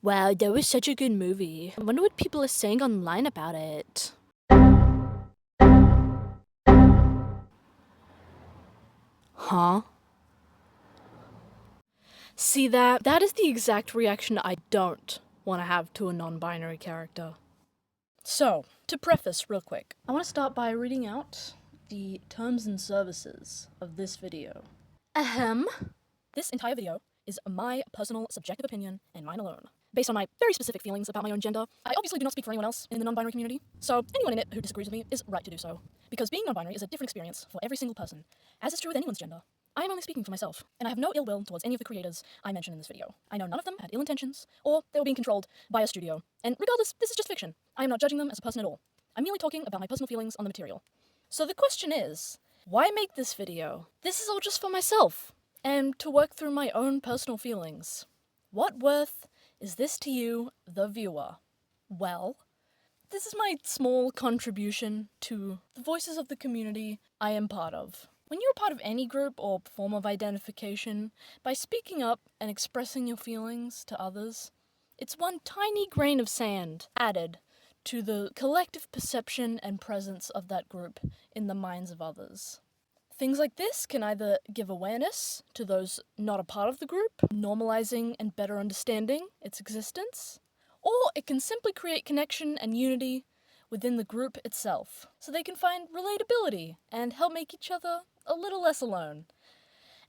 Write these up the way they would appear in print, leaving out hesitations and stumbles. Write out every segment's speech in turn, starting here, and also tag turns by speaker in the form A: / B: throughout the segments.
A: Wow, that was such a good movie. I wonder what people are saying online about it. Huh? See that? That is the exact reaction I don't want to have to a non-binary character. So, to preface real quick, I want to start by reading out the terms and services of this video. Ahem. This entire video is my personal subjective opinion and mine alone, based on my very specific feelings about my own gender. I obviously do not speak for anyone else in the non-binary community, so anyone in it who disagrees with me is right to do so, because being non-binary is a different experience for every single person, as is true with anyone's gender. I am only speaking for myself, and I have no ill will towards any of the creators I mention in this video. I know none of them had ill intentions, or they were being controlled by a studio, and regardless, this is just fiction. I am not judging them as a person at all. I'm merely talking about my personal feelings on the material. So the question is, why make this video? This is all just for myself, and to work through my own personal feelings. What worth is this to you, the viewer? Well, this is my small contribution to the voices of the community I am part of. When you're a part of any group or form of identification, by speaking up and expressing your feelings to others, it's one tiny grain of sand added to the collective perception and presence of that group in the minds of others. Things like this can either give awareness to those not a part of the group, normalizing and better understanding its existence, or it can simply create connection and unity within the group itself, so they can find relatability and help make each other a little less alone.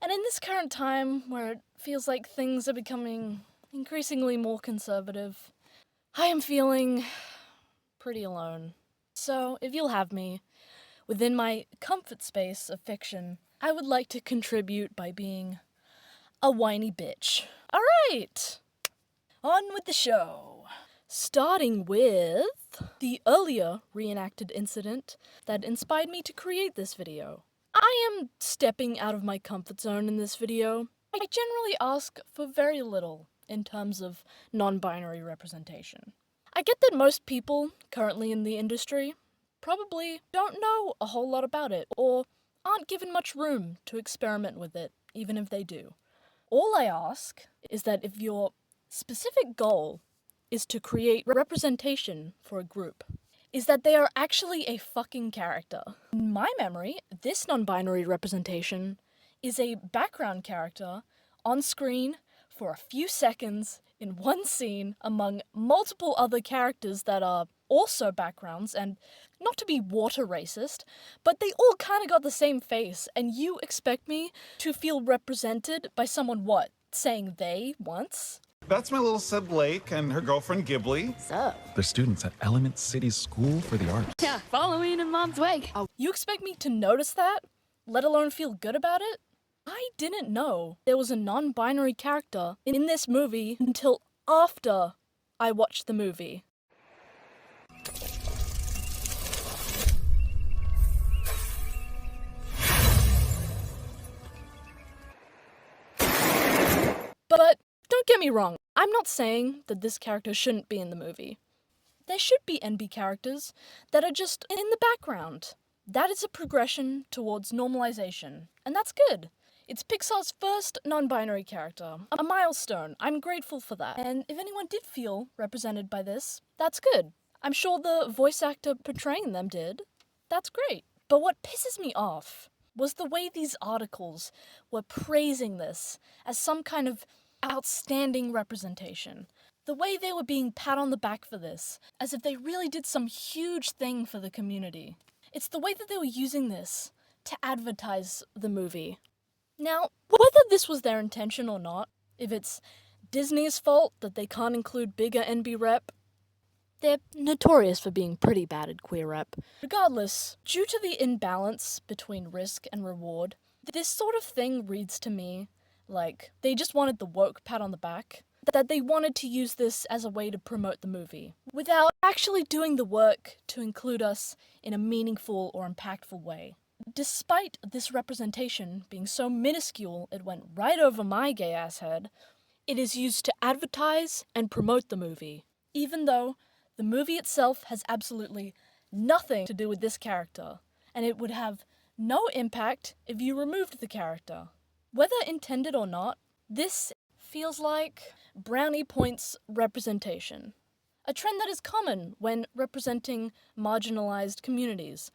A: And in this current time, where it feels like things are becoming increasingly more conservative, I am feeling pretty alone. So, if you'll have me, within my comfort space of fiction, I would like to contribute by being a whiny bitch. Alright! On with the show. Starting with the earlier reenacted incident that inspired me to create this video. I am stepping out of my comfort zone in this video. I generally ask for very little in terms of non-binary representation. I get that most people currently in the industry probably don't know a whole lot about it, or aren't given much room to experiment with it, even if they do. All I ask is that if your specific goal is to create representation for a group, is that they are actually a fucking character. In my memory, this non-binary representation is a background character on screen for a few seconds in one scene among multiple other characters that are also backgrounds, and not to be water racist, but they all kind of got the same face, and you expect me to feel represented by someone, what, saying they once?
B: That's my little sib Blake and her girlfriend Ghibli.
A: Sup?
C: They're students at Element City School for the Arts.
D: Yeah, following in Mom's wake.
A: Oh, you expect me to notice that, let alone feel good about it? I didn't know there was a non-binary character in this movie until after I watched the movie. But don't get me wrong, I'm not saying that this character shouldn't be in the movie. There should be enby characters that are just in the background. That is a progression towards normalization, and that's good. It's Pixar's first non-binary character, a milestone. I'm grateful for that. And if anyone did feel represented by this, that's good. I'm sure the voice actor portraying them did. That's great. But what pisses me off was the way these articles were praising this as some kind of outstanding representation. The way they were being pat on the back for this, as if they really did some huge thing for the community. It's the way that they were using this to advertise the movie. Now, whether this was their intention or not, if it's Disney's fault that they can't include bigger enby rep, they're notorious for being pretty bad at queer rep. Regardless, due to the imbalance between risk and reward, this sort of thing reads to me like they just wanted the woke pat on the back, that they wanted to use this as a way to promote the movie, without actually doing the work to include us in a meaningful or impactful way. Despite this representation being so minuscule it went right over my gay-ass head, it is used to advertise and promote the movie, even though the movie itself has absolutely nothing to do with this character, and it would have no impact if you removed the character. Whether intended or not, this feels like brownie points representation. A trend that is common when representing marginalized communities,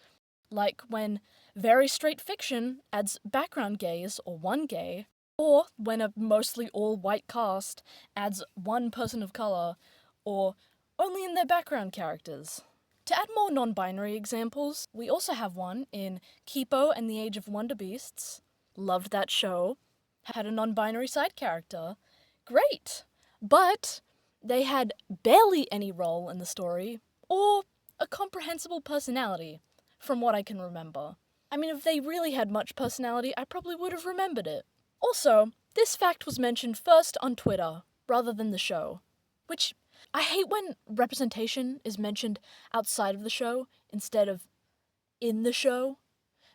A: like when very straight fiction adds background gays or one gay, or when a mostly all-white cast adds one person of color, or only in their background characters. To add more non-binary examples, we also have one in Kipo and the Age of Wonder Beasts. Loved that show. Had a non-binary side character. Great! But they had barely any role in the story, or a comprehensible personality, from what I can remember. I mean, if they really had much personality, I probably would have remembered it. Also, this fact was mentioned first on Twitter, rather than the show. Which, I hate when representation is mentioned outside of the show, instead of in the show.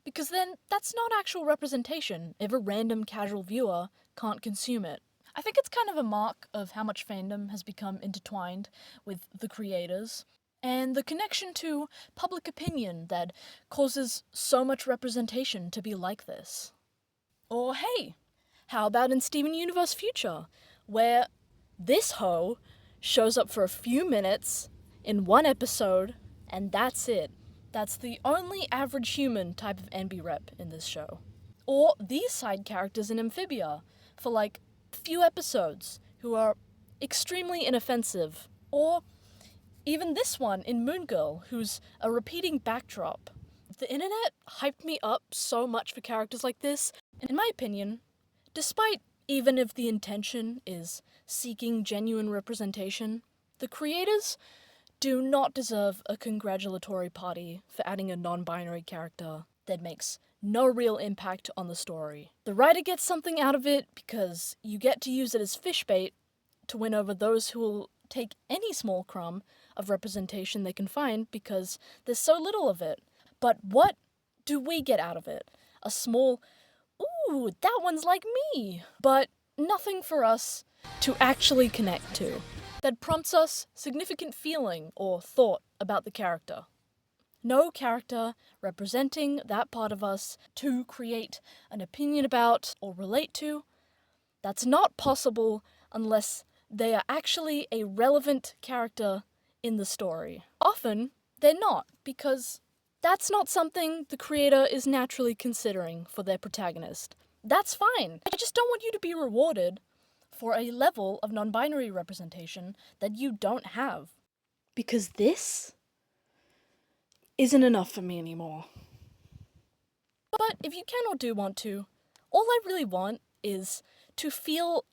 A: Because then, that's not actual representation if a random casual viewer can't consume it. I think it's kind of a mark of how much fandom has become intertwined with the creators, and the connection to public opinion that causes so much representation to be like this. Or hey, how about in Steven Universe Future, where this hoe shows up for a few minutes in one episode, and that's it. That's the only average human type of enby rep in this show. Or these side characters in Amphibia, for like few episodes, who are extremely inoffensive. Or even this one in Moon Girl, who's a repeating backdrop. The internet hyped me up so much for characters like this, and in my opinion, despite even if the intention is seeking genuine representation, the creators do not deserve a congratulatory party for adding a non-binary character that makes no real impact on the story. The writer gets something out of it because you get to use it as fishbait to win over those who will take any small crumb of representation they can find because there's so little of it. But what do we get out of it? A small, ooh, that one's like me, but nothing for us to actually connect to that prompts us significant feeling or thought about the character. No character representing that part of us to create an opinion about or relate to. That's not possible unless they are actually a relevant character in the story. Often, they're not, because that's not something the creator is naturally considering for their protagonist. That's fine. I just don't want you to be rewarded for a level of non-binary representation that you don't have. Because this isn't enough for me anymore. But if you can or do want to, all I really want is to feel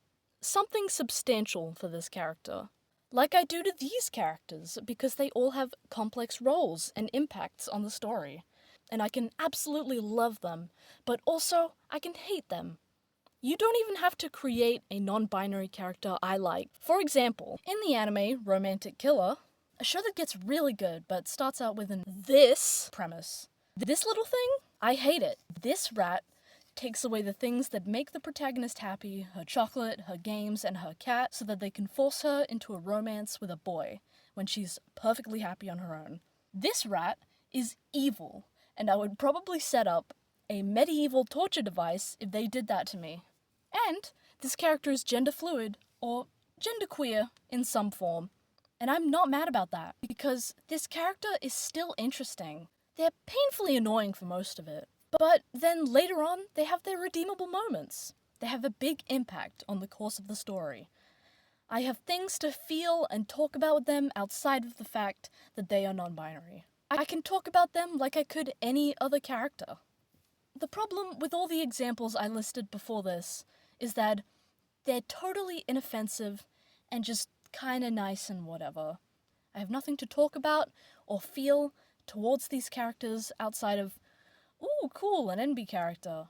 A: something substantial for this character. Like I do to these characters, because they all have complex roles and impacts on the story. And I can absolutely love them, but also I can hate them. You don't even have to create a non-binary character I like. For example, in the anime Romantic Killer, a show that gets really good but starts out with this premise. This little thing? I hate it. This rat takes away the things that make the protagonist happy, her chocolate, her games, and her cat, so that they can force her into a romance with a boy when she's perfectly happy on her own. This rat is evil, and I would probably set up a medieval torture device if they did that to me. And this character is gender fluid, or genderqueer in some form. And I'm not mad about that, because this character is still interesting. They're painfully annoying for most of it. But then later on, they have their redeemable moments. They have a big impact on the course of the story. I have things to feel and talk about with them outside of the fact that they are non-binary. I can talk about them like I could any other character. The problem with all the examples I listed before this is that they're totally inoffensive and just kinda nice and whatever. I have nothing to talk about or feel towards these characters outside of, ooh, cool, an enby character.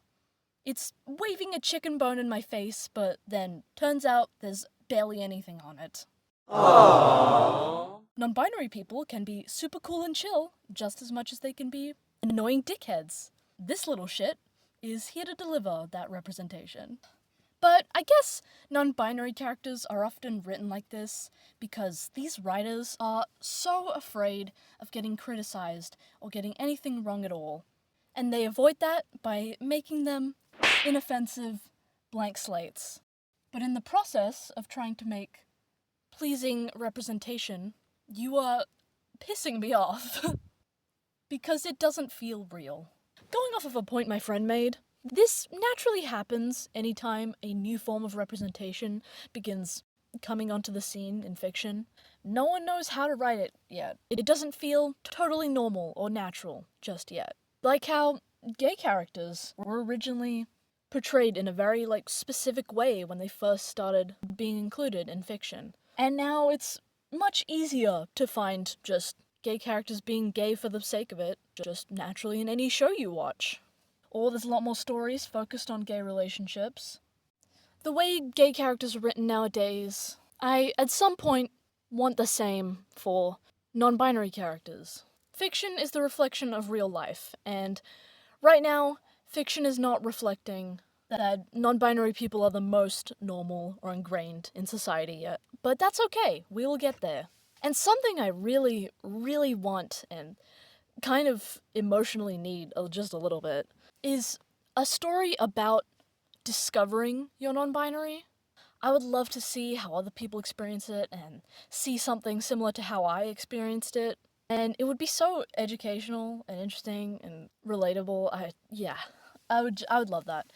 A: It's waving a chicken bone in my face, but then turns out there's barely anything on it. Aww. Non-binary people can be super cool and chill just as much as they can be annoying dickheads. This little shit is here to deliver that representation. But I guess non-binary characters are often written like this because these writers are so afraid of getting criticized or getting anything wrong at all. And they avoid that by making them inoffensive blank slates. But in the process of trying to make pleasing representation, you are pissing me off. Because it doesn't feel real. Going off of a point my friend made, this naturally happens anytime a new form of representation begins coming onto the scene in fiction. No one knows how to write it yet. It doesn't feel totally normal or natural just yet. Like how gay characters were originally portrayed in a very, specific way when they first started being included in fiction. And now it's much easier to find just gay characters being gay for the sake of it, just naturally in any show you watch. Or there's a lot more stories focused on gay relationships. The way gay characters are written nowadays, I, at some point, want the same for non-binary characters. Fiction is the reflection of real life, and right now, fiction is not reflecting that non-binary people are the most normal or ingrained in society yet. But that's okay, we will get there. And something I really, really want and kind of emotionally need just a little bit is a story about discovering your non-binary. I would love to see how other people experience it and see something similar to how I experienced it. And it would be so educational and interesting and relatable. I would love that.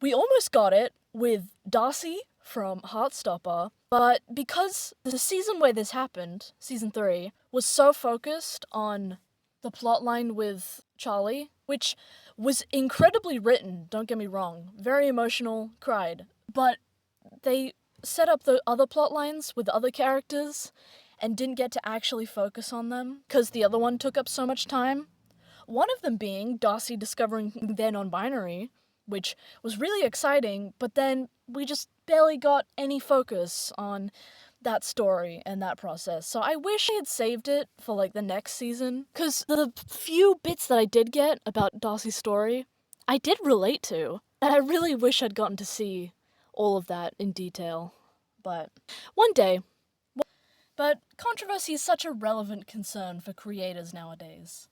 A: We almost got it with Darcy from Heartstopper, but because the season where this happened, season 3, was so focused on the plotline with Charlie, which was incredibly written, don't get me wrong, very emotional, cried, but they set up the other plotlines with other characters and didn't get to actually focus on them because the other one took up so much time. One of them being Darcy discovering their non-binary, which was really exciting, but then we just barely got any focus on that story and that process. So I wish I had saved it for the next season, because the few bits that I did get about Darcy's story, I did relate to, and I really wish I'd gotten to see all of that in detail. But one day. But controversy is such a relevant concern for creators nowadays.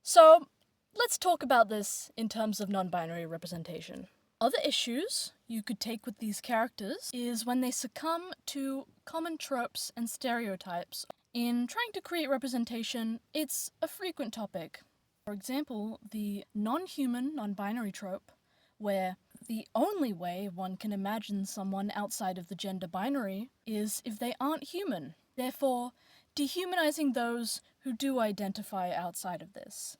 A: So let's talk about this in terms of non-binary representation. Other issues you could take with these characters is when they succumb to common tropes and stereotypes. In trying to create representation, it's a frequent topic. For example, the non-human, non-binary trope, where the only way one can imagine someone outside of the gender binary is if they aren't human, therefore dehumanizing those who do identify outside of this.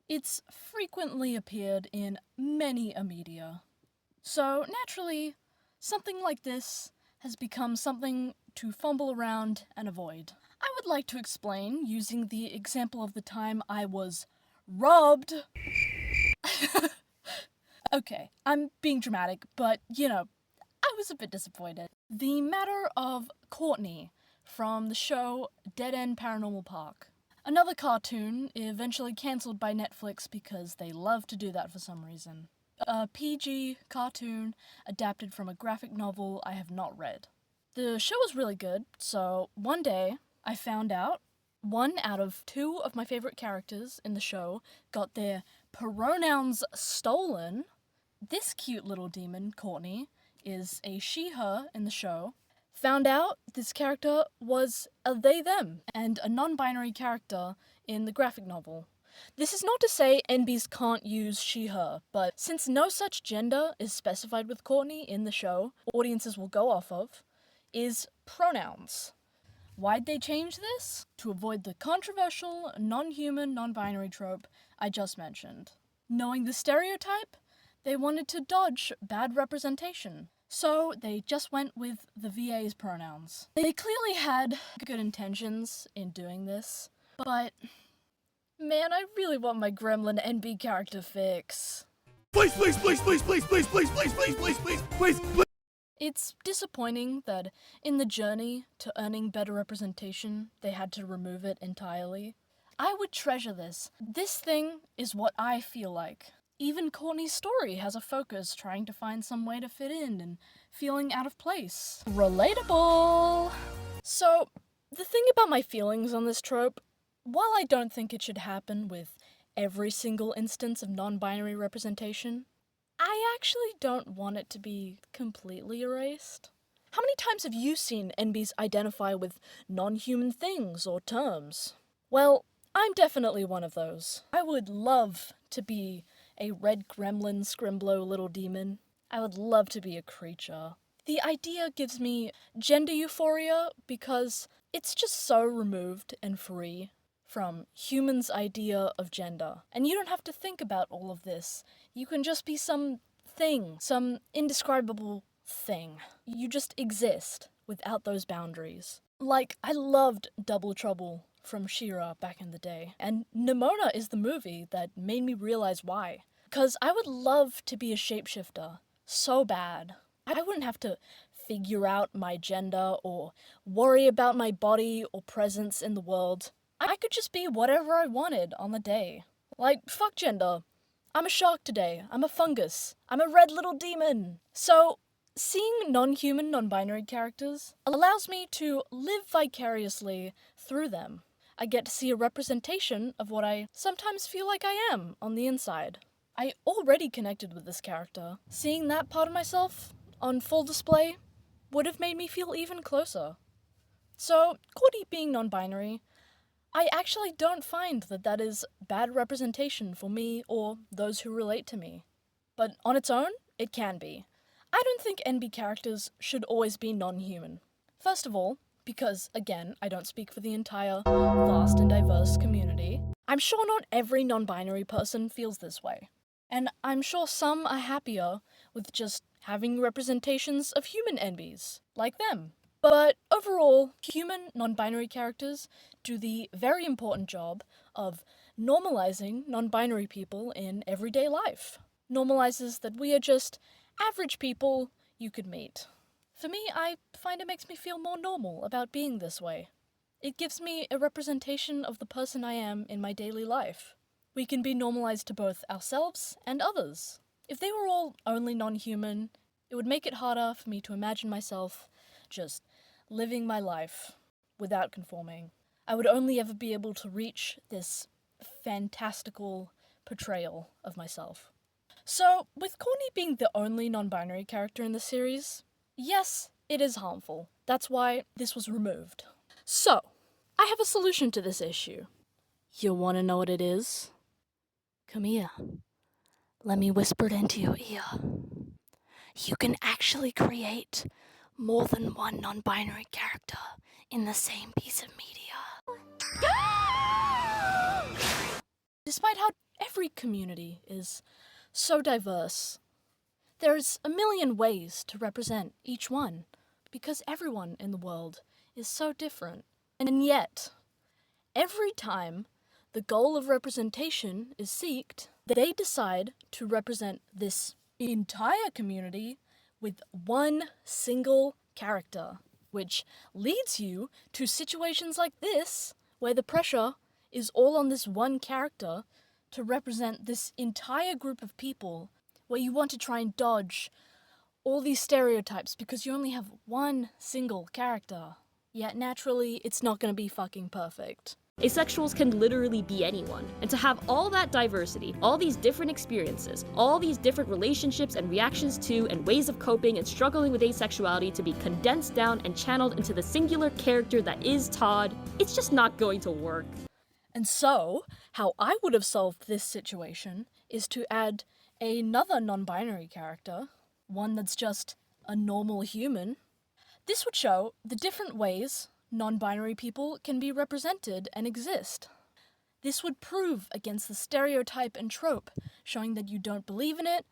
A: It's frequently appeared in many a media. So, naturally, something like this has become something to fumble around and avoid. I would like to explain using the example of the time I was robbed. Okay, I'm being dramatic, but, I was a bit disappointed. The matter of Courtney from the show Dead End Paranormal Park. Another cartoon eventually cancelled by Netflix because they love to do that for some reason. A PG cartoon adapted from a graphic novel I have not read. The show was really good, so one day I found out 1 out of 2 of my favorite characters in the show got their pronouns stolen. This cute little demon, Courtney, is a she-her in the show. Found out this character was a they-them and a non-binary character in the graphic novel. This is not to say enbys can't use she-her, but since no such gender is specified with Courtney in the show, audiences will go off of, is pronouns. Why'd they change this? To avoid the controversial, non-human, non-binary trope I just mentioned. Knowing the stereotype, they wanted to dodge bad representation. So they just went with the VA's pronouns. They clearly had good intentions in doing this, but man, I really want my Gremlin NB character fix.
E: Please, please, please, please, please, please, please, please, please, please, please, please, please.
A: It's disappointing that in the journey to earning better representation, they had to remove it entirely. I would treasure this. This thing is what I feel like. Even Courtney's story has a focus trying to find some way to fit in and feeling out of place. Relatable! So, the thing about my feelings on this trope, while I don't think it should happen with every single instance of non-binary representation, I actually don't want it to be completely erased. How many times have you seen enbys identify with non-human things or terms? Well, I'm definitely one of those. I would love to be a red gremlin scrimblow little demon. I would love to be a creature. The idea gives me gender euphoria because it's just so removed and free from humans' idea of gender. And you don't have to think about all of this. You can just be some thing, some indescribable thing. You just exist without those boundaries. Like, I loved Double Trouble from She-Ra back in the day, and Nimona is the movie that made me realize why. Because I would love to be a shapeshifter so bad. I wouldn't have to figure out my gender or worry about my body or presence in the world. I could just be whatever I wanted on the day. Like, fuck gender. I'm a shark today. I'm a fungus. I'm a red little demon. So, seeing non-human, non-binary characters allows me to live vicariously through them. I get to see a representation of what I sometimes feel like I am on the inside. I already connected with this character. Seeing that part of myself on full display would have made me feel even closer. So, Cordy being non-binary, I actually don't find that is bad representation for me or those who relate to me. But on its own, it can be. I don't think enby characters should always be non-human. First of all, because, again, I don't speak for the entire vast and diverse community, I'm sure not every non-binary person feels this way. And I'm sure some are happier with just having representations of human enbys, like them. But overall, human non-binary characters do the very important job of normalizing non-binary people in everyday life. Normalizes that we are just average people you could meet. For me, I find it makes me feel more normal about being this way. It gives me a representation of the person I am in my daily life. We can be normalized to both ourselves and others. If they were all only non-human, it would make it harder for me to imagine myself just living my life without conforming. I would only ever be able to reach this fantastical portrayal of myself. So, with Courtney being the only non-binary character in the series, yes, it is harmful. That's why this was removed. So, I have a solution to this issue. You want to know what it is? Come here. Let me whisper it into your ear. You can actually create more than one non-binary character in the same piece of media. Despite how every community is so diverse, there's a million ways to represent each one, because everyone in the world is so different. And yet, every time the goal of representation is seeked, they decide to represent this entire community with one single character, which leads you to situations like this, where the pressure is all on this one character to represent this entire group of people, where you want to try and dodge all these stereotypes because you only have one single character. Yet naturally, it's not going to be fucking perfect.
F: Asexuals can literally be anyone, and to have all that diversity, all these different experiences, all these different relationships and reactions to and ways of coping and struggling with asexuality to be condensed down and channeled into the singular character that is Todd, it's just not going to work.
A: And so, how I would have solved this situation is to add another non-binary character, one that's just a normal human. This would show the different ways non-binary people can be represented and exist. This would prove against the stereotype and trope, showing that you don't believe in it,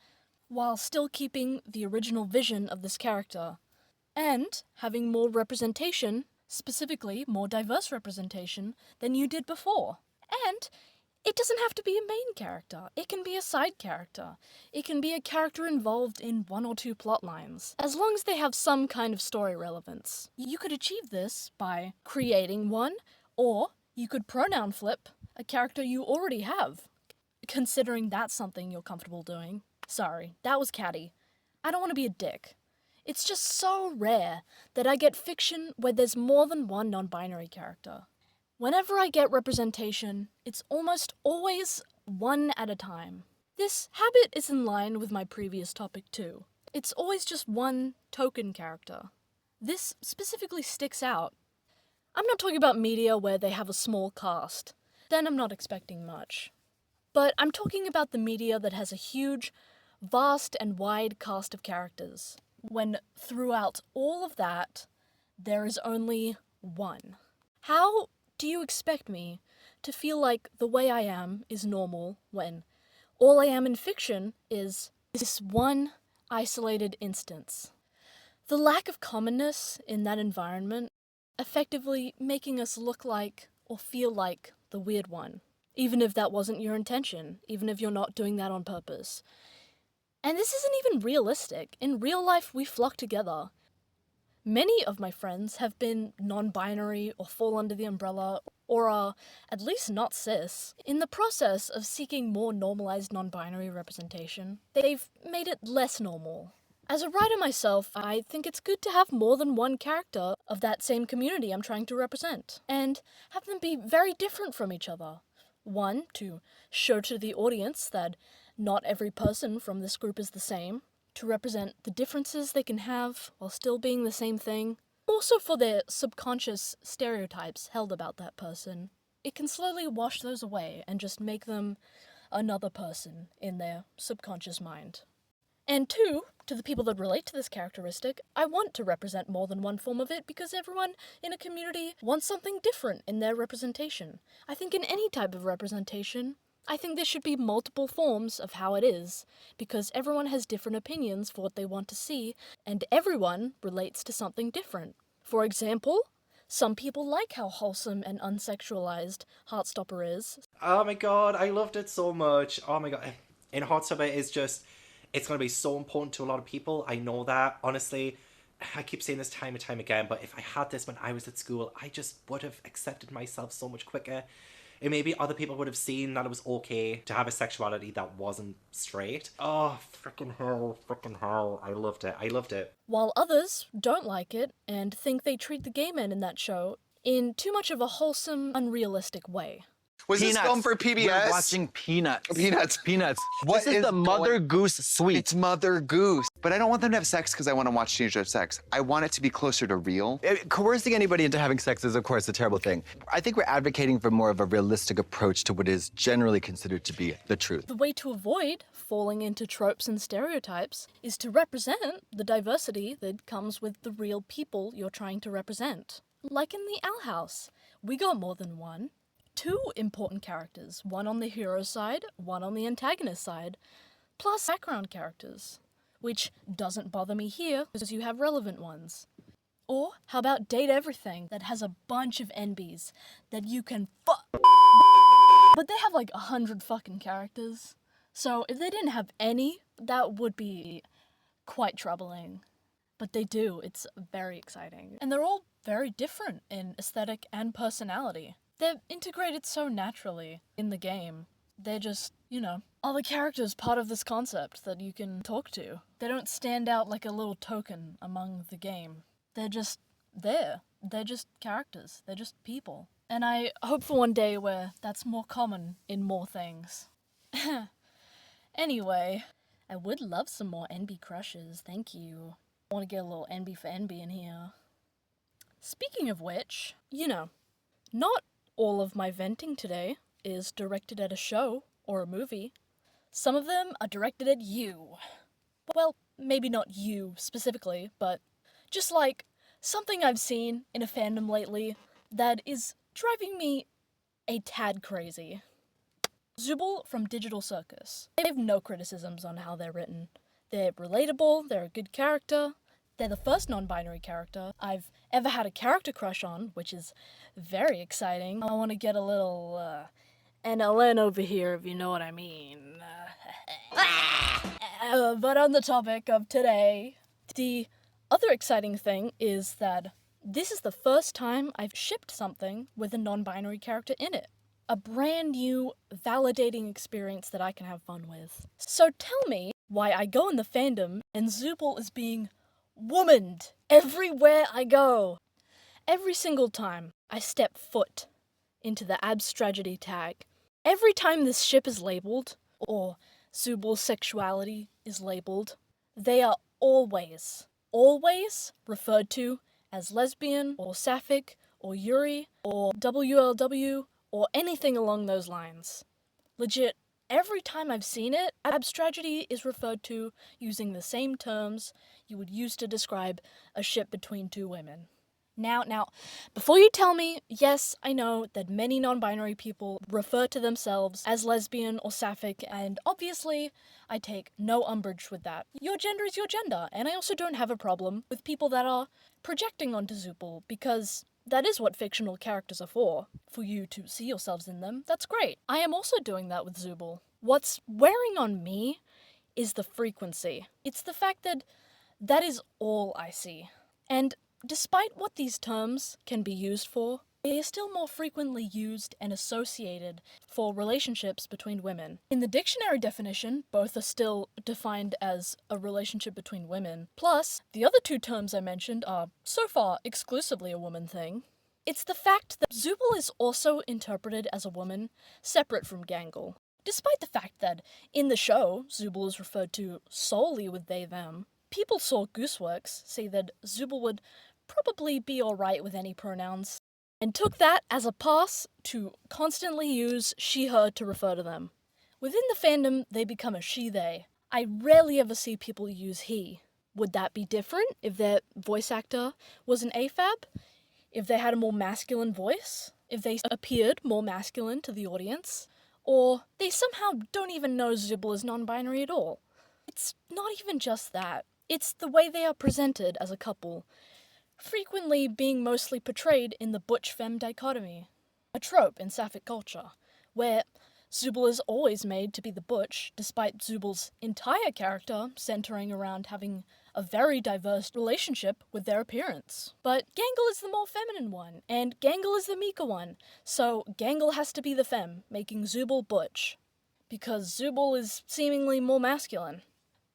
A: while still keeping the original vision of this character, and having more representation, specifically more diverse representation, than you did before. And it doesn't have to be a main character. It can be a side character. It can be a character involved in one or two plot lines. As long as they have some kind of story relevance. You could achieve this by creating one, or you could pronoun flip a character you already have, considering that's something you're comfortable doing. Sorry, that was catty. I don't want to be a dick. It's just so rare that I get fiction where there's more than one non-binary character. Whenever I get representation, it's almost always one at a time. This habit is in line with my previous topic too. It's always just one token character. this specifically sticks out. I'm not talking about media where they have a small cast. Then I'm not expecting much. But I'm talking about the media that has a huge, vast and wide cast of characters, when throughout all of that, there is only one. How do you expect me to feel like the way I am is normal when all I am in fiction is this one isolated instance? The lack of commonness in that environment effectively making us look like or feel like the weird one, even if that wasn't your intention, even if you're not doing that on purpose. And this isn't even realistic. In real life, we flock together. Many of my friends have been non-binary or fall under the umbrella or are at least not cis. In the process of seeking more normalized non-binary representation, they've made it less normal. As a writer myself, I think it's good to have more than one character of that same community I'm trying to represent, and have them be very different from each other. One, to show to the audience that not every person from this group is the same, to represent the differences they can have while still being the same thing. Also for their subconscious stereotypes held about that person. It can slowly wash those away and just make them another person in their subconscious mind. And two, to the people that relate to this characteristic, I want to represent more than one form of it because everyone in a community wants something different in their representation. I think in any type of representation, I think there should be multiple forms of how it is, because everyone has different opinions for what they want to see, and everyone relates to something different. For example, some people like how wholesome and unsexualized Heartstopper is.
G: Oh my god, I loved it so much. Oh my god. And Heartstopper is just, it's going to be so important to a lot of people. I know that. Honestly, I keep saying this time and time again, but if I had this when I was at school, I just would have accepted myself so much quicker. And maybe other people would have seen that it was okay to have a sexuality that wasn't straight. Oh, freaking hell. I loved it. I loved it.
A: While others don't like it and think they treat the gay men in that show in too much of a wholesome, unrealistic way.
H: Was this film for PBS?
I: We're watching Peanuts.
H: Peanuts. What
I: This is the Mother Goose suite.
H: It's Mother Goose. But I don't want them to have sex because I want to watch teenagers have sex. I want it to be closer to real.
I: Coercing anybody into having sex is, of course, a terrible thing. I think we're advocating for more of a realistic approach to what is generally considered to be the truth.
A: The way to avoid falling into tropes and stereotypes is to represent the diversity that comes with the real people you're trying to represent. Like in the Owl House, we got more than one. Two important characters, one on the hero side, one on the antagonist side, plus background characters, which doesn't bother me here because you have relevant ones. Or how about Date Everything that has a bunch of enbys that you can but they have like 100 fucking characters. So if they didn't have any, that would be quite troubling. But they do, it's very exciting. And they're all very different in aesthetic and personality. They're integrated so naturally in the game. They're just, are the characters part of this concept that you can talk to? They don't stand out like a little token among the game. They're just there. They're just characters. They're just people. And I hope for one day where that's more common in more things. Anyway, I would love some more NB crushes, thank you. I want to get a little NB for NB in here. Speaking of which, not all of my venting today is directed at a show or a movie. Some of them are directed at you. Well, maybe not you specifically, but just like something I've seen in a fandom lately that is driving me a tad crazy. Zooble from Digital Circus. I have no criticisms on how they're written. They're relatable, they're a good character. They're the first non-binary character I've ever had a character crush on, which is very exciting. I want to get a little, NLN over here, if you know what I mean. But on the topic of today, the other exciting thing is that this is the first time I've shipped something with a non-binary character in it. A brand new, validating experience that I can have fun with. So tell me why I go in the fandom and Zooble is being womaned everywhere I go. Every single time I step foot into the Abstragedy tag, every time this ship is labeled, or Zooble's sexuality is labeled, they are always referred to as lesbian, or sapphic, or Yuri, or WLW, or anything along those lines. Legit, every time I've seen it, abstragedy is referred to using the same terms you would use to describe a ship between two women. Now, before you tell me, yes, I know that many non-binary people refer to themselves as lesbian or sapphic, and obviously, I take no umbrage with that. Your gender is your gender, and I also don't have a problem with people that are projecting onto Zoopal, because that is what fictional characters are for you to see yourselves in them. That's great. I am also doing that with Zoopal. What's wearing on me is the frequency. It's the fact that that is all I see. And despite what these terms can be used for, they are still more frequently used and associated for relationships between women. In the dictionary definition, both are still defined as a relationship between women. Plus, the other two terms I mentioned are, so far, exclusively a woman thing. It's the fact that Zoopal is also interpreted as a woman, separate from Gangle. Despite the fact that, in the show, Zoopal is referred to solely with they-them, people saw Gooseworks say that Zoopal would probably be alright with any pronouns, and took that as a pass to constantly use she/her to refer to them. Within the fandom, they become a she/they. I rarely ever see people use he. Would that be different if their voice actor was an AFAB? If they had a more masculine voice? If they appeared more masculine to the audience? Or they somehow don't even know Zoopal is non-binary at all? It's not even just that. It's the way they are presented as a couple, frequently being mostly portrayed in the butch-femme dichotomy, a trope in sapphic culture, where Zoopal is always made to be the butch, despite Zoobal's entire character centering around having a very diverse relationship with their appearance. But Gangle is the more feminine one, and Gangle is the meeker one, so Gangle has to be the femme, making Zoopal butch, because Zoopal is seemingly more masculine.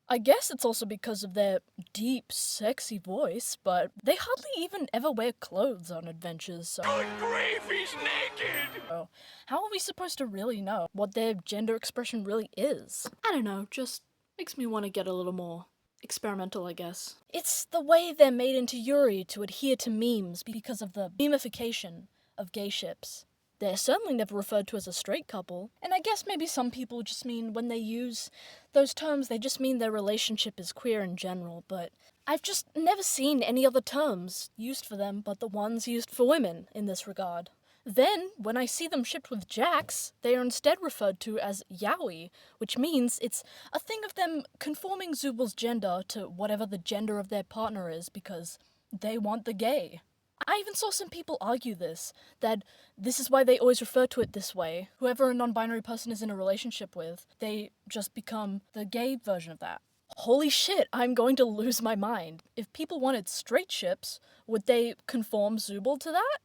A: I guess it's also because of their deep, sexy voice, but they hardly even ever wear clothes on adventures, so...
E: Good grief, he's naked!
A: So, how are we supposed to really know what their gender expression really is? I don't know, just makes me want to get a little more experimental, I guess. It's the way they're made into Yuri to adhere to memes because of the memification of gay ships. They're certainly never referred to as a straight couple, and I guess maybe some people just mean when they use those terms, they just mean their relationship is queer in general, but I've just never seen any other terms used for them but the ones used for women in this regard. Then, when I see them shipped with Jax, they are instead referred to as yaoi, which means it's a thing of them conforming Zoobal's gender to whatever the gender of their partner is because they want the gay. I even saw some people argue this, that this is why they always refer to it this way. Whoever a non-binary person is in a relationship with, they just become the gay version of that. Holy shit, I'm going to lose my mind. If people wanted straight ships, would they conform Zoopal to that?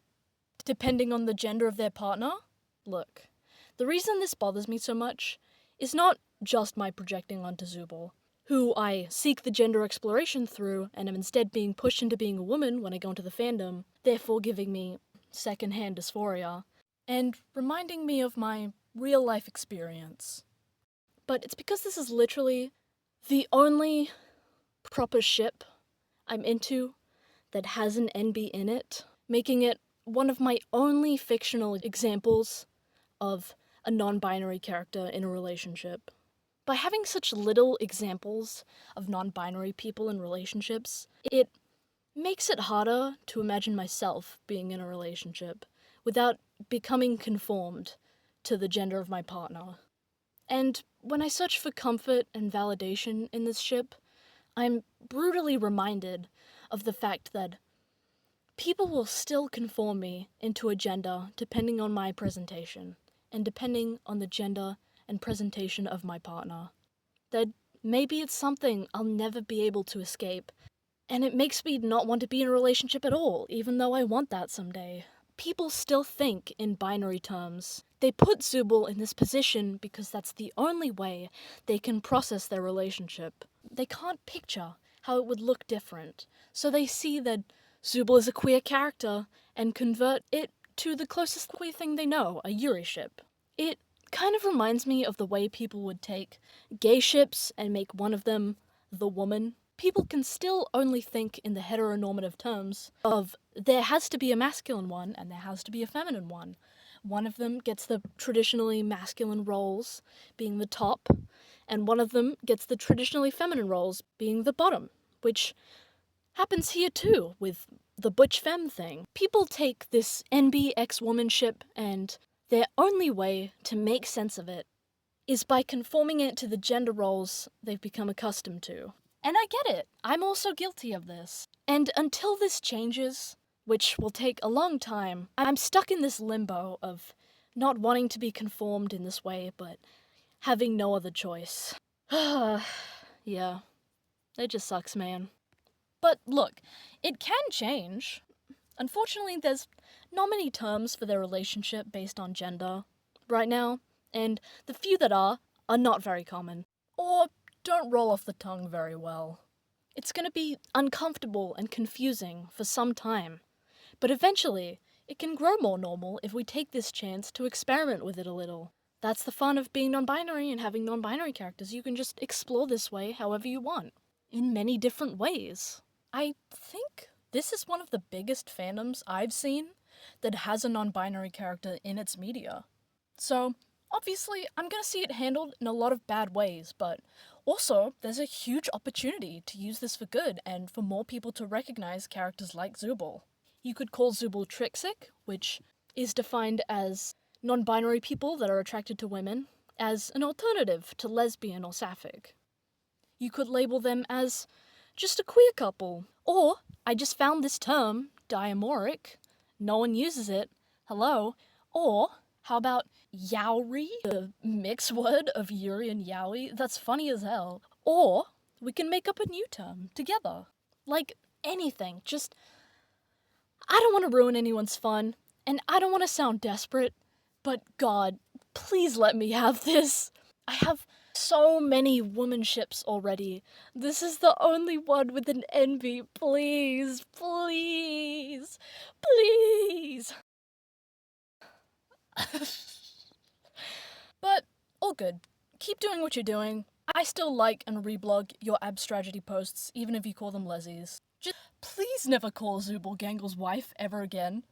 A: Depending on the gender of their partner? Look, the reason this bothers me so much is not just my projecting onto Zoopal, who I seek the gender exploration through and am instead being pushed into being a woman when I go into the fandom, therefore giving me secondhand dysphoria, and reminding me of my real-life experience. But it's because this is literally the only proper ship I'm into that has an enby in it, making it one of my only fictional examples of a non-binary character in a relationship. By having such little examples of non-binary people in relationships, it makes it harder to imagine myself being in a relationship without becoming conformed to the gender of my partner. And when I search for comfort and validation in this ship, I'm brutally reminded of the fact that people will still conform me into a gender depending on my presentation, and depending on the gender and presentation of my partner. That maybe it's something I'll never be able to escape, and it makes me not want to be in a relationship at all, even though I want that someday. People still think in binary terms. They put Zoopal in this position because that's the only way they can process their relationship. They can't picture how it would look different, so they see that Zoopal is a queer character and convert it to the closest queer thing they know, a Yuri ship. It kind of reminds me of the way people would take gay ships and make one of them the woman, people can still only think in the heteronormative terms of there has to be a masculine one and there has to be a feminine one. One of them gets the traditionally masculine roles, being the top, and one of them gets the traditionally feminine roles, being the bottom, which happens here too, with the butch femme thing. People take this enby ex-womanship, and their only way to make sense of it is by conforming it to the gender roles they've become accustomed to. And I get it, I'm also guilty of this. And until this changes, which will take a long time, I'm stuck in this limbo of not wanting to be conformed in this way, but having no other choice. Yeah, it just sucks, man. But look, it can change. Unfortunately, there's not many terms for their relationship based on gender right now, and the few that are not very common, or don't roll off the tongue very well. It's gonna be uncomfortable and confusing for some time, but eventually, it can grow more normal if we take this chance to experiment with it a little. That's the fun of being non-binary and having non-binary characters. You can just explore this way however you want, in many different ways. I think this is one of the biggest fandoms I've seen that has a non-binary character in its media. So, obviously, I'm gonna see it handled in a lot of bad ways, but also, there's a huge opportunity to use this for good and for more people to recognize characters like Zubul. You could call Zubul Trixic, which is defined as non-binary people that are attracted to women, as an alternative to lesbian or sapphic. You could label them as just a queer couple, or I just found this term, diamoric, no one uses it, hello, or how about yaoi, the mixed word of Yuri and yaoi, that's funny as hell, or we can make up a new term together. Like, anything, just, I don't want to ruin anyone's fun, and I don't want to sound desperate, but God, please let me have this. I have so many womanships already. This is the only one with an enby. Please, please, please. But, all good. Keep doing what you're doing. I still like and reblog your abstrategy posts, even if you call them lessies. Just please never call Zubul Gangle's wife ever again.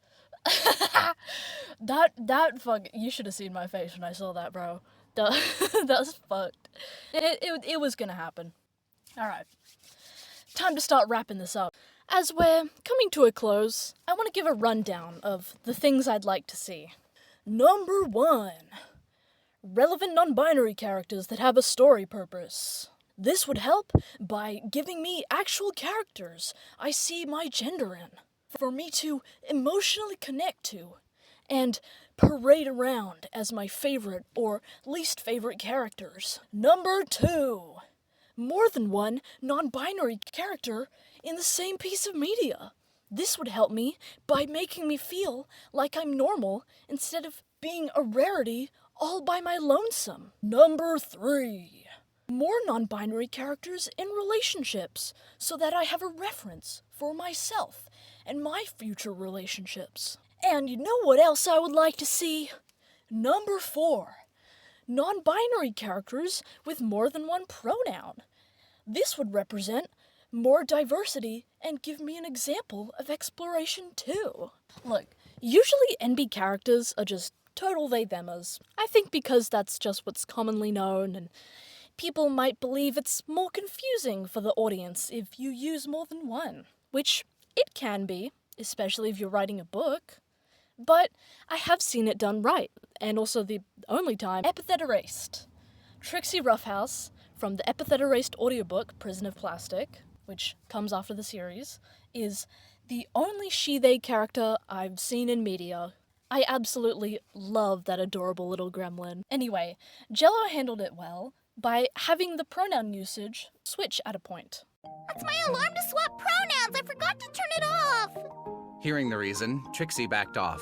A: that fuck, you should have seen my face when I saw that, bro. That's fucked. It was gonna happen. Alright. Time to start wrapping this up. As we're coming to a close, I want to give a rundown of the things I'd like to see. Number 1. Relevant non-binary characters that have a story purpose. This would help by giving me actual characters I see my gender in, for me to emotionally connect to, and parade around as my favorite or least favorite characters. Number 2. More than one non-binary character in the same piece of media. This would help me by making me feel like I'm normal instead of being a rarity all by my lonesome. Number 3. More non-binary characters in relationships so that I have a reference for myself and my future relationships. And you know what else I would like to see? Number 4. Non-binary characters with more than one pronoun. This would represent more diversity and give me an example of exploration too. Look, usually enby characters are just total they-themers. I think because that's just what's commonly known, and people might believe it's more confusing for the audience if you use more than one. Which it can be, especially if you're writing a book. But I have seen it done right, and also the only time. Epithet Erased. Trixie Roughhouse, from the Epithet Erased audiobook, Prison of Plastic, which comes after the series, is the only she-they character I've seen in media. I absolutely love that adorable little gremlin. Anyway, Jello handled it well by having the pronoun usage switch at a point.
J: That's my alarm to swap pronouns! I forgot to turn it off!
K: Hearing the reason, Trixie backed off.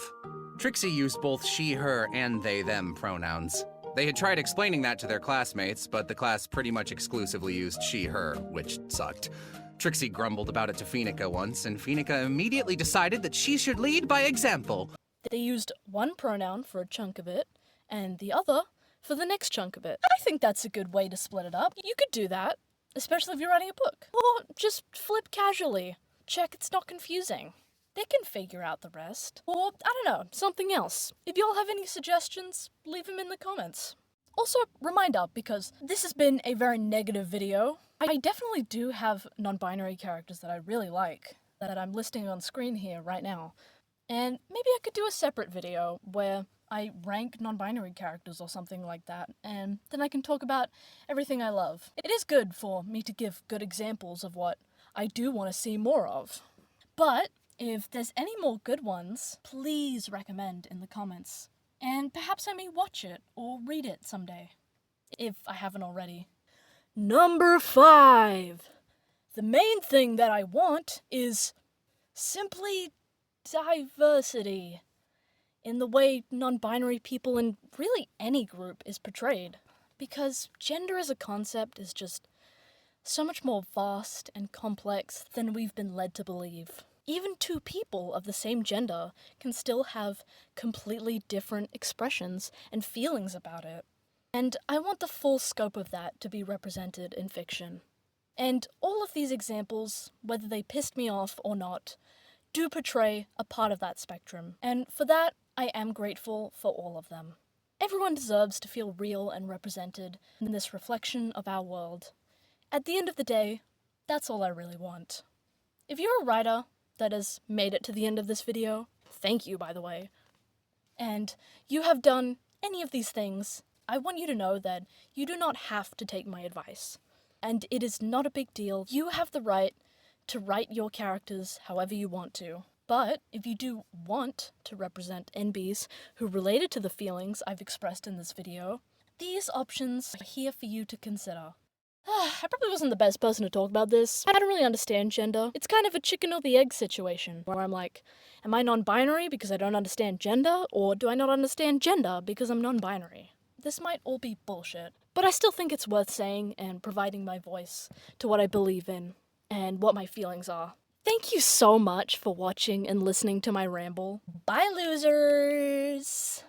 K: Trixie used both she, her, and they, them pronouns. They had tried explaining that to their classmates, but the class pretty much exclusively used she, her, which sucked. Trixie grumbled about it to Phoenica once, and Phoenica immediately decided that she should lead by example.
A: They used one pronoun for a chunk of it, and the other for the next chunk of it. I think that's a good way to split it up. You could do that. especially if you're writing a book. Or just flip casually. Check it's not confusing. They can figure out the rest. Or, I don't know, something else. If y'all have any suggestions, leave them in the comments. Also, reminder, because this has been a very negative video, I definitely do have non-binary characters that I really like, that I'm listing on screen here right now. And maybe I could do a separate video where I rank non-binary characters or something like that, and then I can talk about everything I love. It is good for me to give good examples of what I do want to see more of. But if there's any more good ones, please recommend in the comments. And perhaps I may watch it or read it someday, if I haven't already. Number 5. The main thing that I want is simply diversity in the way non-binary people in really any group is portrayed. Because gender as a concept is just so much more vast and complex than we've been led to believe. Even two people of the same gender can still have completely different expressions and feelings about it. And I want the full scope of that to be represented in fiction. And all of these examples, whether they pissed me off or not, do portray a part of that spectrum. And for that, I am grateful for all of them. Everyone deserves to feel real and represented in this reflection of our world. At the end of the day, that's all I really want. If you're a writer that has made it to the end of this video, thank you, by the way, and you have done any of these things, I want you to know that you do not have to take my advice. And it is not a big deal. You have the right to write your characters however you want to. But if you do want to represent enbys who related to the feelings I've expressed in this video, these options are here for you to consider. I probably wasn't the best person to talk about this. I don't really understand gender. It's kind of a chicken or the egg situation, where I'm like, am I non-binary because I don't understand gender, or do I not understand gender because I'm non-binary? This might all be bullshit, but I still think it's worth saying and providing my voice to what I believe in and what my feelings are. Thank you so much for watching and listening to my ramble. Bye, losers!